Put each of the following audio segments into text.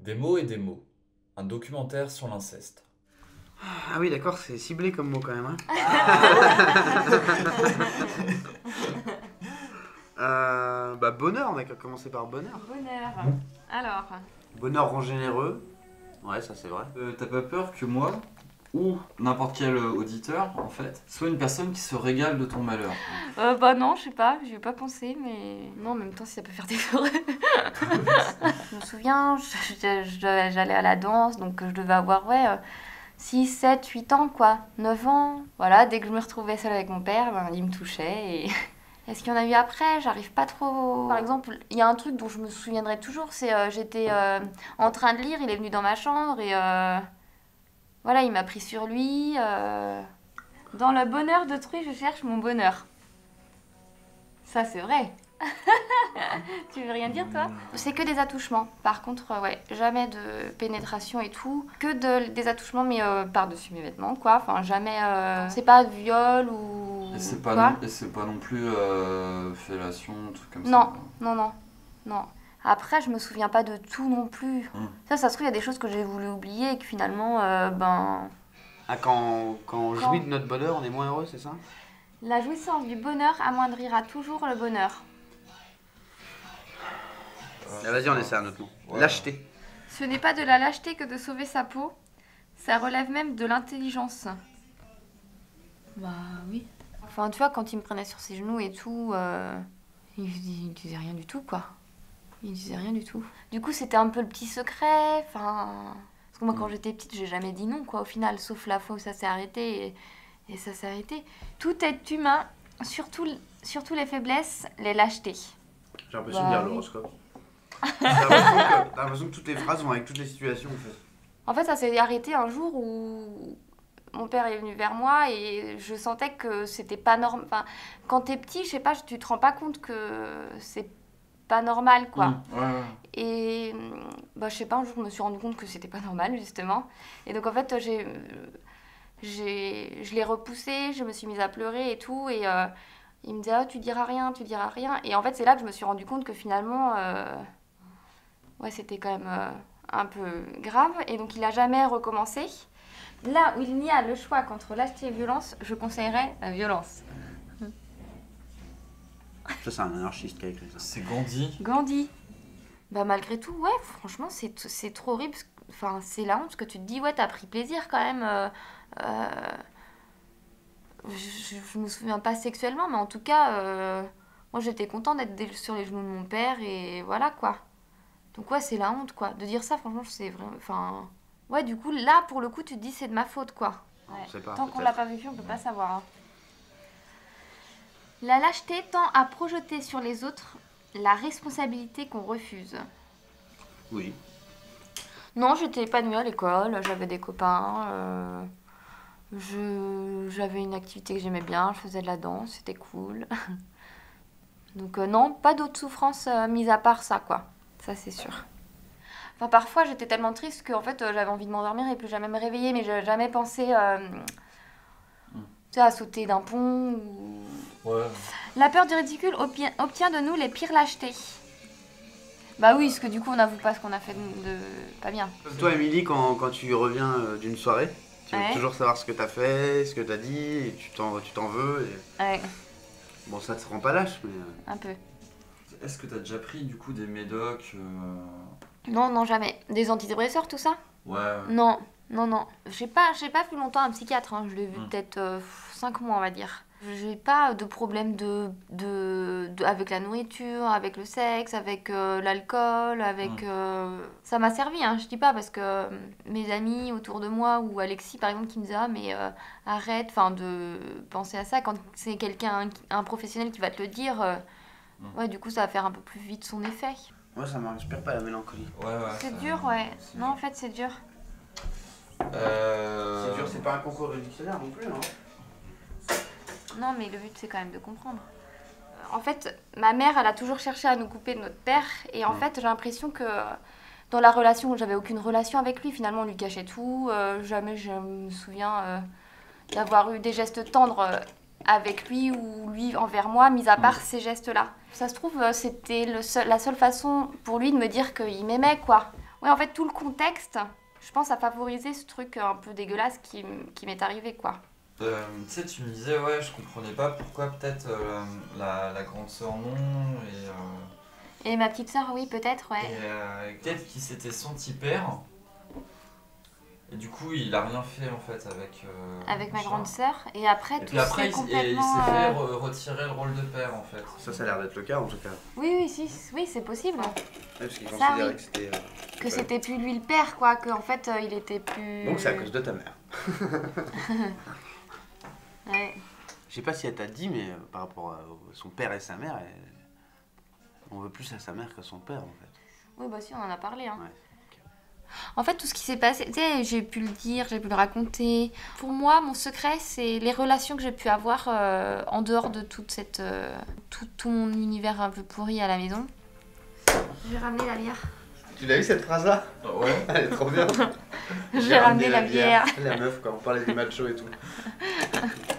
Des mots et des mots. Un documentaire sur l'inceste. Ah oui, d'accord, c'est ciblé comme mot quand même. Hein. Bonheur, on a qu'à commencer par bonheur. Bonheur. Alors, Bonheur rend généreux. Ouais, ça c'est vrai. T'as pas peur que moi, ou n'importe quel auditeur, en fait, soit une personne qui se régale de ton malheur? bah non, je sais pas, j'y ai pas pensé, mais non, en même temps, si ça peut faire des forêts. Je me souviens, j'allais à la danse, donc je devais avoir, 6, 7, 8 ans, quoi, 9 ans. Voilà, dès que je me retrouvais seule avec mon père, il me touchait et... Est-ce qu'il y en a eu après? J'arrive pas trop... Par exemple, il y a un truc dont je me souviendrai toujours, c'est j'étais en train de lire, il est venu dans ma chambre et voilà, il m'a pris sur lui. Dans le bonheur d'autrui, je cherche mon bonheur. Ça, c'est vrai. Tu veux rien dire, toi? C'est que des attouchements. Par contre, jamais de pénétration et tout. Que des attouchements, mais par-dessus mes vêtements, quoi. Enfin, jamais... C'est pas de viol ou... Et c'est quoi. pas non plus fellation, truc comme Non, ça. non. Après, je me souviens pas de tout non plus. Ça se trouve, il y a des choses que j'ai voulu oublier et que finalement, Ah, quand on jouit de notre bonheur, on est moins heureux, c'est ça? La jouissance du bonheur amoindrira toujours le bonheur. Vas-y, on essaie un autre mot. Ouais. Lâcheté. Ce n'est pas de la lâcheté que de sauver sa peau, ça relève même de l'intelligence. Bah oui. Enfin, tu vois, quand il me prenait sur ses genoux et tout, il disait rien du tout, quoi. Il disait rien du tout. Du coup, c'était un peu le petit secret, enfin... Parce que moi, quand j'étais petite, j'ai jamais dit non, quoi, au final, sauf la fois où ça s'est arrêté, et ça s'est arrêté. Tout est humain, surtout les faiblesses, les lâchetés. J'ai l'impression de Bah lire oui. l'horoscope. T'as l'impression que toutes les phrases vont avec toutes les situations, en fait. En fait, ça s'est arrêté un jour où mon père est venu vers moi et je sentais que c'était pas normal. Enfin, quand t'es petit, je sais pas, tu te rends pas compte que c'est pas normal, quoi. Ouais. Et je sais pas, un jour, je me suis rendu compte que c'était pas normal, justement. Et donc, en fait, je l'ai repoussé, je me suis mise à pleurer et tout. Et il me disait, ah, tu diras rien. Et en fait, c'est là que je me suis rendu compte que finalement, c'était quand même un peu grave. Et donc, il a jamais recommencé. Là où il y a le choix entre lâcheté et violence, je conseillerais la violence. Ça, c'est un anarchiste qui a écrit ça. C'est Gandhi. Gandhi. Bah malgré tout, franchement, c'est trop horrible. Enfin, c'est la honte parce que tu te dis, t'as pris plaisir quand même. Je me souviens pas sexuellement, mais en tout cas, moi j'étais contente d'être sur les genoux de mon père et voilà quoi. Donc c'est la honte quoi. De dire ça, franchement, c'est vraiment... Enfin... Ouais, du coup, là, pour le coup, tu te dis c'est de ma faute quoi. On sait pas, Tant qu'on peut-être. l'a pas vécu, on peut pas savoir. Hein. La lâcheté tend à projeter sur les autres la responsabilité qu'on refuse. Oui. Non, j'étais épanouie à l'école, j'avais des copains, j'avais une activité que j'aimais bien, je faisais de la danse, c'était cool. Donc non, pas d'autres souffrances mis à part ça, quoi. Ça, c'est sûr. Enfin, parfois, j'étais tellement triste que en fait, j'avais envie de m'endormir et plus jamais me réveiller, mais j'avais jamais pensé tu sais, à sauter d'un pont ou... Ouais. La peur du ridicule obtient de nous les pires lâchetés. Bah oui, parce que du coup, on n'avoue pas ce qu'on a fait de pas bien. Comme toi, Émilie, quand tu reviens d'une soirée, tu veux Ouais. toujours savoir ce que t'as fait, ce que t'as dit, et tu t'en veux. Et... Ouais, Bon, ça te rend pas lâche, mais... un peu. Est-ce que t'as déjà pris du coup des médocs Non, jamais. Des antidépresseurs, tout ça? Ouais. Non. J'ai pas vu longtemps un psychiatre, hein. Je l'ai vu peut-être 5 mois, on va dire. J'ai pas de problème avec la nourriture, avec le sexe, avec l'alcool, avec... Ça m'a servi, hein, je dis pas, parce que mes amis autour de moi, ou Alexis par exemple, qui me disait « Ah, mais arrête de penser à ça », quand c'est un professionnel qui va te le dire, du coup ça va faire un peu plus vite son effet. Moi, ça m'inspire pas la mélancolie. Ouais. C'est dur, ouais. Non, en fait, c'est dur. C'est dur, c'est pas un concours de dictionnaire non plus, hein. Non, mais le but, c'est quand même de comprendre. En fait, ma mère, elle a toujours cherché à nous couper de notre père. Et en fait, j'ai l'impression que dans la relation, j'avais aucune relation avec lui. Finalement, on lui cachait tout. Jamais je me souviens d'avoir eu des gestes tendres avec lui ou lui envers moi, mis à part ces gestes-là. Ça se trouve, c'était la seule façon pour lui de me dire qu'il m'aimait, quoi. Ouais, en fait, tout le contexte, je pense, a favorisé ce truc un peu dégueulasse qui m'est arrivé, quoi. Tu sais, tu me disais, ouais, je comprenais pas pourquoi peut-être la grande sœur non, Et ma petite sœur, oui, peut-être, ouais. et peut-être qu'il s'était senti père. Et du coup, il a rien fait en fait Avec ma Charles. grande sœur. Et après, Et tout puis après, s'est il complètement... s'est fait retirer le rôle de père en fait. Ça a l'air d'être le cas en tout cas. Oui, oui, c'est possible. Ouais, parce qu'il Ça, considérait oui. que c'était. Que c'était plus lui le père, quoi. Qu'en fait, il était plus... Donc c'est à cause de ta mère. Ouais. Je sais pas si elle t'a dit, mais par rapport à son père et sa mère, on veut plus à sa mère qu'à son père en fait. Oui, bah si, on en a parlé, hein. Ouais. En fait, tout ce qui s'est passé, tu sais, j'ai pu le dire, j'ai pu le raconter. Pour moi, mon secret, c'est les relations que j'ai pu avoir en dehors de toute cette, tout mon univers un peu pourri à la maison. Je vais ramener la bière. Tu l'as vu cette phrase-là? Ouais. Elle est trop bien. J'ai ramené la bière. La meuf, quand on parlait du macho et tout.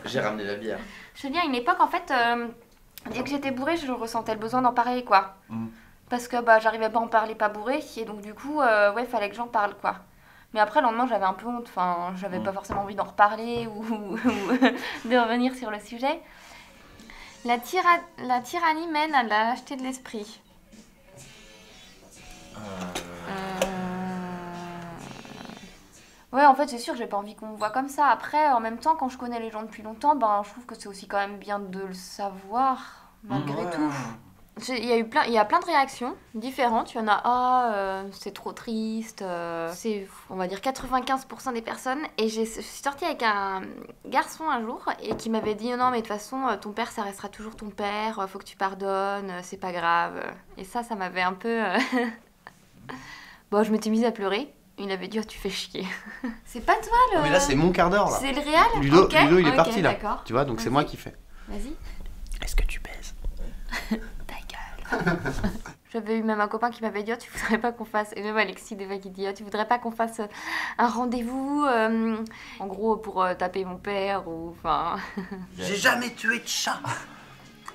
J'ai ramené la bière. Je veux dire, à une époque, en fait, dès que j'étais bourrée, je ressentais le besoin d'en parler, quoi. Parce que bah, j'arrivais pas à en parler pas bourrée, et donc du coup, ouais, fallait que j'en parle, quoi. Mais après, le lendemain, j'avais un peu honte, enfin, j'avais pas forcément envie d'en reparler ou de revenir sur le sujet. La tyrannie mène à la lâcheté de l'esprit. Ouais, en fait, c'est sûr, j'ai pas envie qu'on me voit comme ça. Après, en même temps, quand je connais les gens depuis longtemps, ben, je trouve que c'est aussi quand même bien de le savoir, malgré tout. Il y a plein de réactions différentes. Il y en a, c'est trop triste. C'est, on va dire, 95% des personnes. Et je suis sortie avec un garçon un jour et qui m'avait dit non, mais de toute façon, ton père, ça restera toujours ton père. Faut que tu pardonnes, c'est pas grave. Et ça m'avait un peu. Bon, je m'étais mise à pleurer. Il avait dit, oh, tu fais chier. C'est pas toi le. Mais là, c'est mon quart d'heure là. C'est le réel. Ludo, Okay. Ludo il est Ok, parti là. d'accord. Tu vois, donc c'est moi qui fais. Vas-y. Est-ce que tu baises? Ta gueule. J'avais eu même un copain qui m'avait dit, oh, tu voudrais pas qu'on fasse. Et même Alexis, des fois, qui dit, oh, tu voudrais pas qu'on fasse un rendez-vous, en gros, pour taper mon père ou. Enfin. J'ai jamais tué de chat.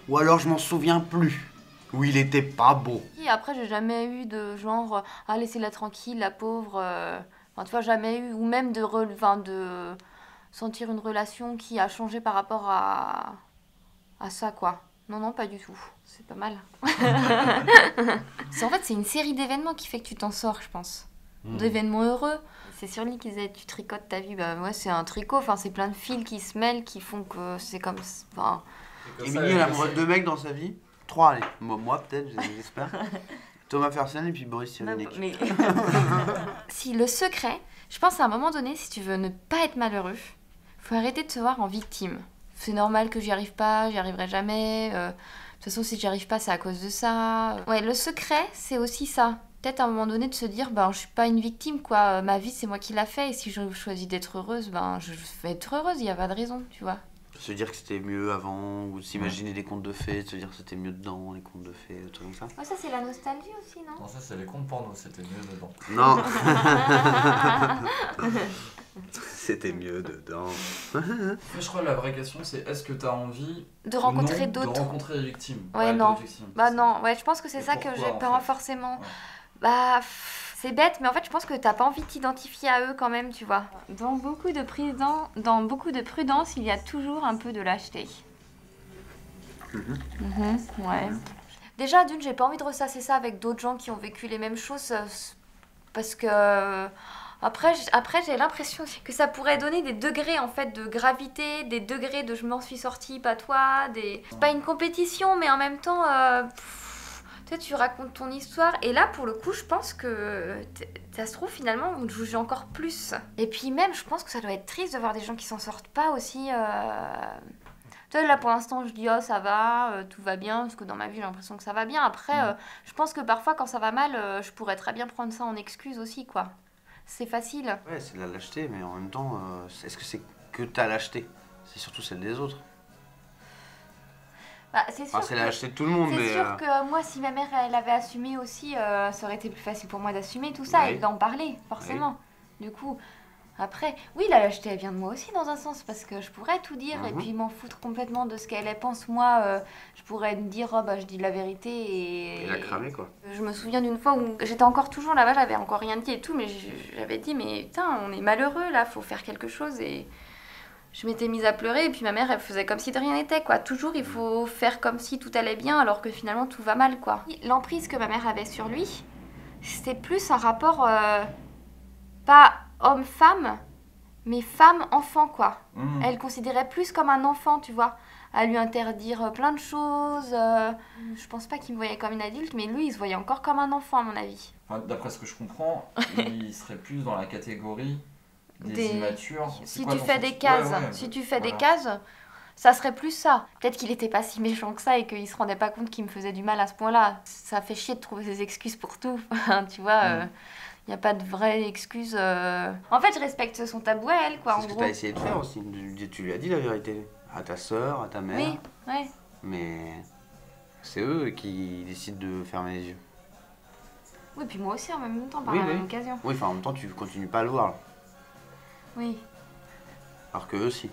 Ou alors je m'en souviens plus. Ou il était pas beau. Et après, j'ai jamais eu de genre, ah, laissez-la tranquille, la pauvre. Enfin, tu vois, jamais eu. Ou même de sentir une relation qui a changé par rapport à ça, quoi. Non, non, pas du tout. C'est pas mal. En fait, c'est une série d'événements qui fait que tu t'en sors, je pense. D'événements heureux. C'est sur lui qui disait, tu tricotes ta vie. Bah, ouais, c'est un tricot. Enfin, c'est plein de fils qui se mêlent, qui font que c'est comme. Enfin. Émilie, elle a deux mecs dans sa vie. 3, allez. Moi, peut-être, j'espère. Thomas Fersen et puis Boris Cyrulnik. Mais... Si le secret, je pense à un moment donné, si tu veux ne pas être malheureux, faut arrêter de se voir en victime. C'est normal que j'y arrive pas, j'y arriverai jamais. De toute façon, si j'y arrive pas, c'est à cause de ça. Ouais, le secret, c'est aussi ça. Peut-être à un moment donné de se dire, ben, je suis pas une victime, quoi. Ma vie, c'est moi qui l'a fait. Et si je choisis d'être heureuse, ben, je vais être heureuse. Il y a pas de raison, tu vois. Se dire que c'était mieux avant, ou s'imaginer des contes de fées, se dire que c'était mieux dedans, les contes de fées, des trucs comme ça. Ouais, ça, c'est la nostalgie aussi, non? Non, ça c'est les contes porno, c'était mieux dedans. Non. C'était mieux dedans. Mais je crois que la vraie question c'est est-ce que t'as envie De rencontrer non, d'autres. de rencontrer des victimes. Ouais, non. d'autres victimes, Bah c'est non, ouais, je pense que c'est Et ça que pourquoi, j'ai en pas fait forcément. Ouais. Bah, c'est bête, mais en fait, je pense que t'as pas envie de t'identifier à eux quand même, tu vois. Dans beaucoup de prudence, il y a toujours un peu de lâcheté. Ouais. Déjà, d'une, j'ai pas envie de ressasser ça avec d'autres gens qui ont vécu les mêmes choses, parce que après j'ai l'impression que ça pourrait donner des degrés en fait de gravité, des degrés de je m'en suis sortie, pas toi, c'est pas une compétition, mais en même temps, tu sais, tu racontes ton histoire, et là pour le coup, je pense que ça se trouve finalement on te juge encore plus. Et puis même, je pense que ça doit être triste de voir des gens qui s'en sortent pas aussi. Tu vois, là pour l'instant je dis oh ça va, tout va bien, parce que dans ma vie j'ai l'impression que ça va bien. Après, je pense que parfois quand ça va mal, je pourrais très bien prendre ça en excuse aussi, quoi. C'est facile. Ouais, c'est de la lâcheté, mais en même temps, est-ce que c'est que ta lâcheté? C'est surtout celle des autres. Bah, c'est sûr. Enfin, c'est la lâcheté de tout le monde, mais. C'est sûr que moi, si ma mère elle avait assumé aussi, ça aurait été plus facile pour moi d'assumer tout ça Oui. et d'en parler, forcément. Du coup, Après, oui, la lâcheté, elle vient de moi aussi dans un sens, parce que je pourrais tout dire et Mhm. puis m'en foutre complètement de ce qu'elle pense. Moi, je pourrais me dire, oh, bah, je dis la vérité Et la cramer, quoi. Je me souviens d'une fois où j'étais encore toujours là-bas, j'avais encore rien dit et tout, mais j'avais dit, mais putain, on est malheureux là, faut faire quelque chose. Et je m'étais mise à pleurer et puis ma mère, elle faisait comme si de rien n'était, quoi. Toujours, il faut faire comme si tout allait bien alors que finalement tout va mal, quoi. L'emprise que ma mère avait sur lui, c'était plus un rapport, pas homme-femme, mais femme-enfant, quoi. Mhm. Elle le considérait plus comme un enfant, tu vois. À lui interdire plein de choses. Je pense pas qu'il me voyait comme une adulte, mais lui, il se voyait encore comme un enfant, à mon avis. Enfin, d'après ce que je comprends, il serait plus dans la catégorie des Des- immatures. C'est Si quoi tu ton fais sens- des cases, Ouais, ouais, si tu fais voilà. des cases, ça serait plus ça. Peut-être qu'il était pas si méchant que ça et qu'il se rendait pas compte qu'il me faisait du mal à ce point-là. Ça fait chier de trouver des excuses pour tout. Tu vois, y a pas de vraie excuse. En fait, je respecte son tabou à elle, quoi, C'est en ce que gros. tu as essayé de faire aussi. Tu lui as dit la vérité. À ta sœur, à ta mère. Oui, ouais. Mais c'est eux qui décident de fermer les yeux. Oui, puis moi aussi en même temps, par Oui, la oui. même occasion. Oui, enfin en même temps, tu continues pas à le voir. Là. Oui. Alors que eux, si.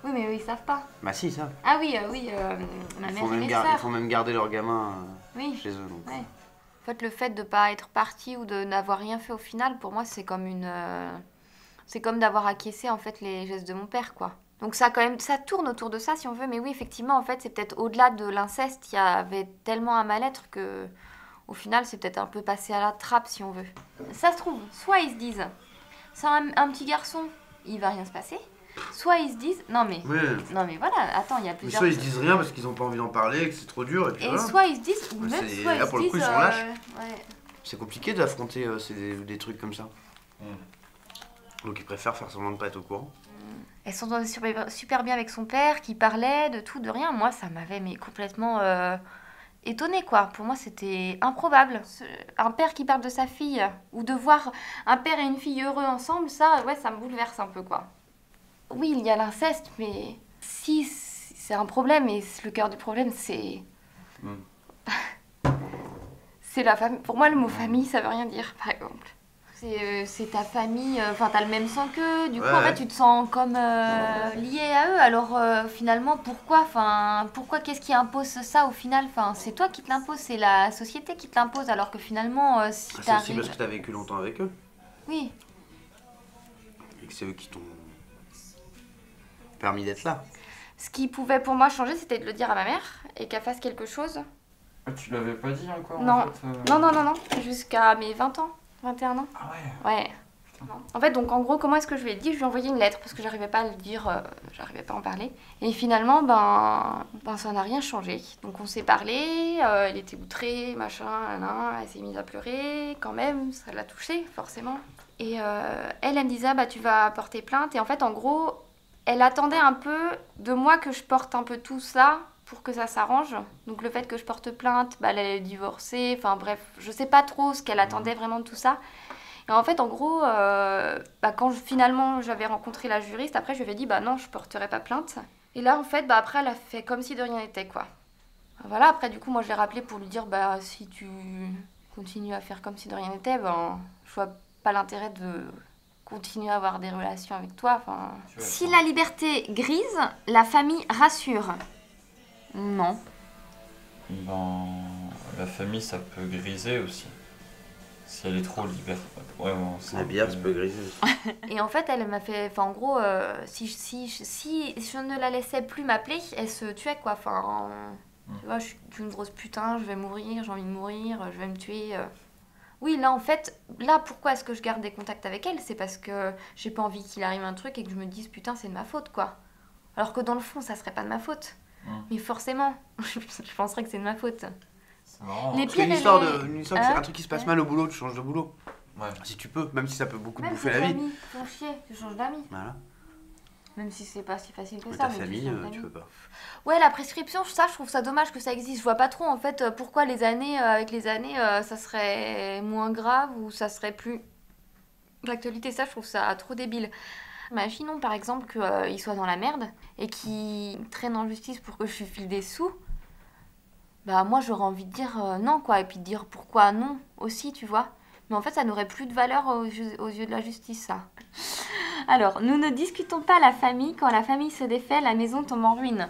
Oui, mais eux, ils savent pas. Bah si, ça. Ah oui, ma Il mère faut, et même mes il sœurs. faut même garder leur gamin Oui. chez eux. Donc. Ouais. En fait, le fait de pas être parti ou de n'avoir rien fait au final, pour moi, c'est comme c'est comme d'avoir acquiescé en fait les gestes de mon père, quoi. Donc ça quand même, ça tourne autour de ça si on veut, mais oui, effectivement, en fait, c'est peut-être au-delà de l'inceste, il y avait tellement un mal-être que, au final, c'est peut-être un peu passé à la trappe si on veut. Ça se trouve, soit ils se disent, c'est un petit garçon, il va rien se passer, soit ils se disent, non mais voilà, attends, il y a Mais plusieurs. soit ils se disent rien parce qu'ils ont pas envie d'en parler, que c'est trop dur. Et puis Et voilà. soit ils se disent, ou Ouais, même c'est- soit là, ils pour se le coup, disent, ils sont lâches. ouais. C'est compliqué d'affronter des trucs comme ça. Mm. Donc ils préfèrent faire semblant de pas être au courant. Elle s'entendait super bien avec son père, qui parlait de tout, de rien. Moi, ça m'avait mais complètement étonnée, quoi. Pour moi, c'était improbable. Un père qui parle de sa fille, ou de voir un père et une fille heureux ensemble, ça, ouais, ça me bouleverse un peu, quoi. Oui, il y a l'inceste, mais si c'est un problème, et le cœur du problème, c'est... c'est la famille. Pour moi, le mot famille, ça veut rien dire, par exemple. C'est ta famille, enfin t'as le même sang qu'eux, du coup Ouais, en fait ouais. tu te sens comme lié à eux, alors finalement pourquoi qu'est-ce qui impose ça au final, enfin c'est toi qui te l'impose, c'est la société qui te l'impose, alors que finalement si C'est aussi t'arrives... parce que t'as vécu longtemps avec eux. Oui, Et que c'est eux qui t'ont permis d'être là. ce qui pouvait pour moi changer c'était de le dire à ma mère et qu'elle fasse quelque chose. Ah, tu l'avais pas dit encore Non. en fait, Non, jusqu'à mes 20 ans, 21 ans. Ah ouais. Ouais. En fait, donc en gros, comment est-ce que je lui ai dit? Je lui ai envoyé une lettre parce que j'arrivais pas à le dire, j'arrivais pas à en parler. Et finalement, ben ça n'a rien changé. Donc on s'est parlé, elle était outrée, machin, elle s'est mise à pleurer quand même, ça l'a touchée forcément. Et elle me disait, bah tu vas porter plainte. Et en fait, en gros, elle attendait un peu de moi que je porte un peu tout ça pour que ça s'arrange. Donc le fait que je porte plainte, bah elle allait divorcer, enfin bref, je sais pas trop ce qu'elle attendait vraiment de tout ça. Et en fait, en gros, quand finalement j'avais rencontré la juriste, après je lui avais dit, bah non, je porterai pas plainte. Et là, en fait, bah après, elle a fait comme si de rien n'était, quoi. Voilà, après, du coup, moi, je l'ai rappelé pour lui dire, bah si tu continues à faire comme si de rien n'était, ben, je vois pas l'intérêt de continuer à avoir des relations avec toi. Enfin... Si la liberté grise, la famille rassure. Non. Ben, la famille, ça peut griser aussi. Si elle est trop libérée. Ouais, bon, c'est La un bière, peu- ça peut griser. Et en fait, elle m'a fait... Enfin, en gros, si je ne la laissais plus m'appeler, elle se tuait, quoi. Enfin, tu vois, je suis une grosse putain, je vais mourir, j'ai envie de mourir, je vais me tuer. Oui, là, en fait, là, pourquoi est-ce que je garde des contacts avec elle? C'est parce que j'ai pas envie qu'il arrive un truc et que je me dise, putain, c'est de ma faute, quoi. Alors que dans le fond, ça serait pas de ma faute. Mais forcément, je penserais que c'est de ma faute. C'est marrant. Les Parce qu'il y a pires, une histoire que c'est un truc qui se passe mal au boulot, tu changes de boulot. Ouais. Si tu peux, même si ça peut beaucoup te Même bouffer tes la vie. amis font chier, tu changes d'amis. Voilà. Même si c'est pas si facile que Mais ça. ta mais tu famille, changes d'amis. tu peux pas. Ouais, la prescription, ça, je trouve ça dommage que ça existe. Je vois pas trop, en fait, pourquoi avec les années, ça serait moins grave ou ça serait plus d'actualité. Ça, je trouve ça trop débile. Imaginons, par exemple, qu'il soit dans la merde et qu'il traîne en justice pour que je lui file des sous. Bah, moi, j'aurais envie de dire non, quoi. Et puis de dire pourquoi non aussi, tu vois. Mais en fait, ça n'aurait plus de valeur aux yeux de la justice, ça. Alors, nous ne discutons pas la famille. Quand la famille se défait, la maison tombe en ruine.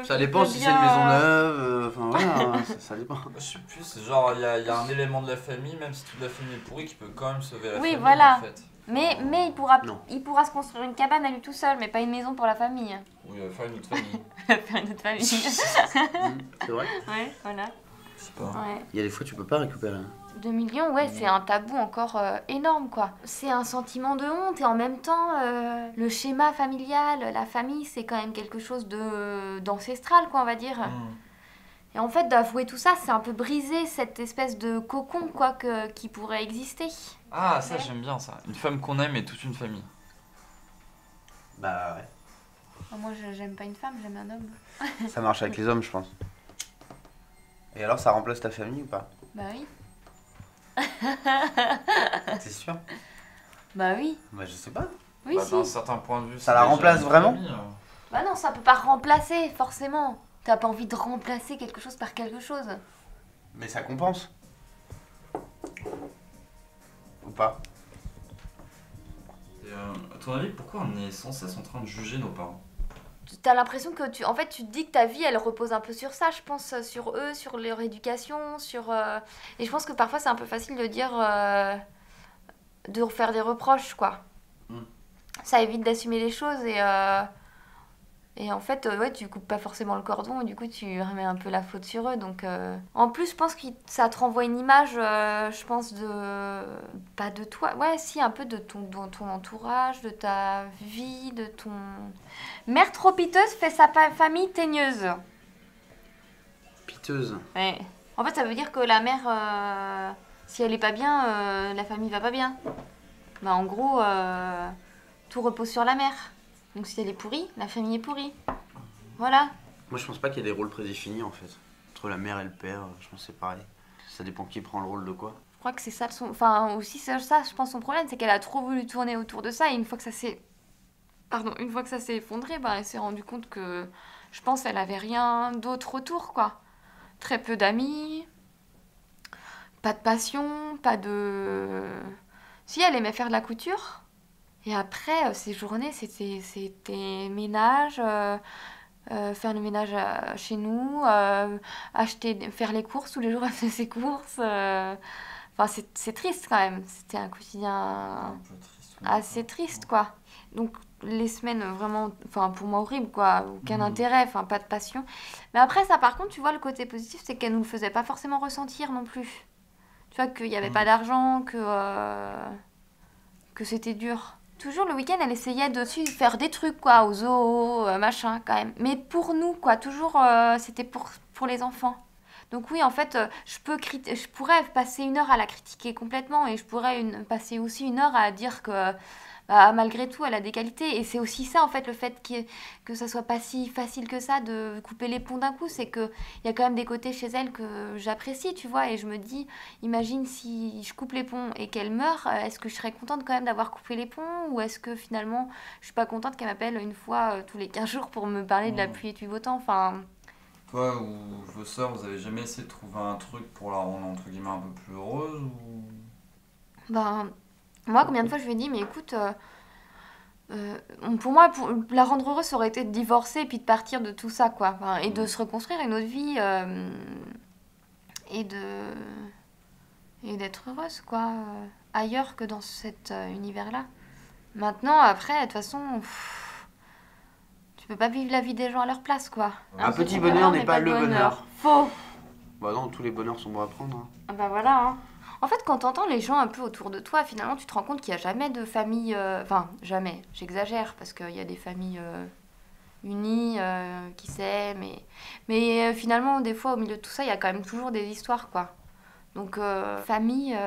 Ça dépend si c'est une maison neuve, enfin voilà, ça dépend. Je sais plus, c'est genre, il y a un élément de la famille, même si toute la famille est pourrie, qui peut quand même sauver la famille. Oui, voilà. En fait. Mais Non. il pourra se construire une cabane à lui tout seul, mais pas une maison pour la famille. Oui, faire une autre famille. Faire une autre famille. C'est vrai. Ouais, voilà. Je sais pas. Ouais. Il y a des fois tu peux pas récupérer. 2 millions, ouais, c'est un tabou encore énorme, quoi. C'est un sentiment de honte et en même temps, le schéma familial, la famille, c'est quand même quelque chose d'ancestral, quoi, on va dire. Et en fait, d'avouer tout ça, c'est un peu briser cette espèce de cocon, quoi, qui pourrait exister. Ah, ça j'aime bien ça. Une femme qu'on aime et toute une famille. Bah ouais. Moi, j'aime pas une femme, j'aime un homme. Ça marche avec les hommes, je pense. Et alors, ça remplace ta famille ou pas? Bah oui. T'es sûr? Bah oui. Bah je sais pas. Oui, Bah, si. d'un certain point de vue. Ça c'est la déjà remplace une vraiment famille, Bah non, ça peut pas remplacer, forcément. T'as pas envie de remplacer quelque chose par quelque chose. Mais ça compense. Ou pas? Et, à ton avis, pourquoi on est sans cesse en train de juger nos parents? T'as l'impression que en fait, tu te dis que ta vie, elle repose un peu sur ça, je pense, sur eux, sur leur éducation, et je pense que parfois, c'est un peu facile de dire, de faire des reproches, quoi. Ça évite d'assumer les choses et en fait, ouais, tu coupes pas forcément le cordon et du coup, tu remets un peu la faute sur eux. Donc, en plus, je pense que ça te renvoie une image, je pense, pas de toi, ouais, si, un peu de ton entourage, de ta vie, de ton... Mère trop piteuse fait sa famille teigneuse. Piteuse. Ouais. En fait, ça veut dire que la mère, si elle est pas bien, la famille va pas bien. Bah, en gros, tout repose sur la mère. Donc si elle est pourrie, la famille est pourrie. Voilà. Moi je pense pas qu'il y ait des rôles prédéfinis en fait. Entre la mère et le père, je pense que c'est pareil. Ça dépend qui prend le rôle de quoi. Je crois que c'est ça son... Enfin, aussi ça, je pense son problème, c'est qu'elle a trop voulu tourner autour de ça et une fois que ça s'est... Pardon, une fois que ça s'est effondré, bah, elle s'est rendue compte que... Je pense qu'elle avait rien d'autre autour, quoi. Très peu d'amis, pas de passion, pas de... Si, elle aimait faire de la couture. Et après, ces journées, c'était ménage, faire le ménage chez nous, faire les courses, tous les jours elle faisait ses courses. Enfin, c'est triste quand même. C'était un quotidien Un peu triste. assez triste, quoi. Donc, les semaines vraiment, enfin, pour moi, horribles, quoi. Aucun intérêt, enfin, pas de passion. Mais après, ça, par contre, tu vois, le côté positif, c'est qu'elle nous le faisait pas forcément ressentir non plus. Tu vois, qu'il n'y avait pas d'argent, que c'était dur. Toujours le week-end, elle essayait de faire des trucs, quoi, au zoo, machin, quand même. Mais pour nous, quoi, toujours, c'était pour les enfants. Donc oui, en fait, je pourrais passer 1 heure à la critiquer complètement et je pourrais passer aussi 1 heure à dire que bah, malgré tout, elle a des qualités. Et c'est aussi ça, en fait, le fait que ça soit pas si facile que ça de couper les ponts d'un coup. C'est qu'il y a quand même des côtés chez elle que j'apprécie, tu vois. Et je me dis, imagine si je coupe les ponts et qu'elle meurt, est-ce que je serais contente quand même d'avoir coupé les ponts? Ou est-ce que finalement, je suis pas contente qu'elle m'appelle une fois tous les 15 jours pour me parler de la pluie et du beau temps? Enfin... Toi ou vos sœurs, vous avez jamais essayé de trouver un truc pour la rendre entre guillemets un peu plus heureuse ou... Ben, moi, combien de fois je lui ai dit, mais écoute, pour moi, pour la rendre heureuse, ça aurait été de divorcer et puis de partir de tout ça, quoi. Enfin, et de se reconstruire une autre vie et d'être heureuse, quoi, ailleurs que dans cet univers-là. Maintenant, après, de toute façon, tu peux pas vivre la vie des gens à leur place, quoi. Un petit bonheur n'est pas le bonheur. Faux. Bah non, tous les bonheurs sont bons à prendre. Hein. Ah bah voilà, hein. En fait, quand t'entends les gens un peu autour de toi, finalement, tu te rends compte qu'il n'y a jamais de famille... Enfin, jamais, j'exagère, parce qu'il y a des familles unies qui s'aiment. Mais finalement, des fois, au milieu de tout ça, il y a quand même toujours des histoires, quoi. Donc, famille,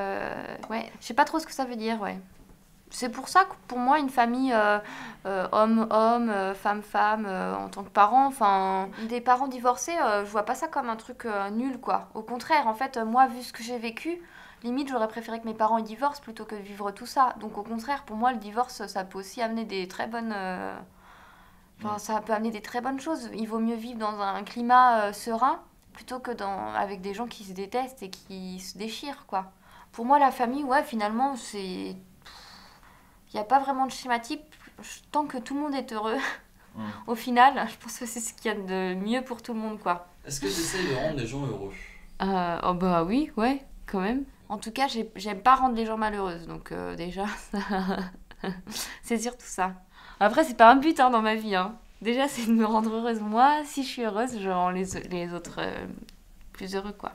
ouais, je sais pas trop ce que ça veut dire, ouais. C'est pour ça que pour moi, une famille homme-homme, femme-femme, en tant que parent, enfin, des parents divorcés, je vois pas ça comme un truc nul, quoi. Au contraire, en fait, moi, vu ce que j'ai vécu, limite, j'aurais préféré que mes parents ils divorcent plutôt que de vivre tout ça. Donc, au contraire, pour moi, le divorce, ça peut aussi amener des très bonnes... Enfin, ça peut amener des très bonnes choses. Il vaut mieux vivre dans un climat serein plutôt que avec des gens qui se détestent et qui se déchirent, quoi. Pour moi, la famille, ouais, finalement, c'est... Il n'y a pas vraiment de schéma type. Tant que tout le monde est heureux, au final, je pense que c'est ce qu'il y a de mieux pour tout le monde, quoi. Est-ce que tu essayes de rendre les gens heureux? Oh bah oui, ouais, quand même. En tout cas, j'aime pas rendre les gens malheureuses, donc déjà, c'est surtout ça. Après, c'est pas un but dans ma vie, hein. Déjà, c'est de me rendre heureuse moi. Si je suis heureuse, je rends les autres plus heureux, quoi.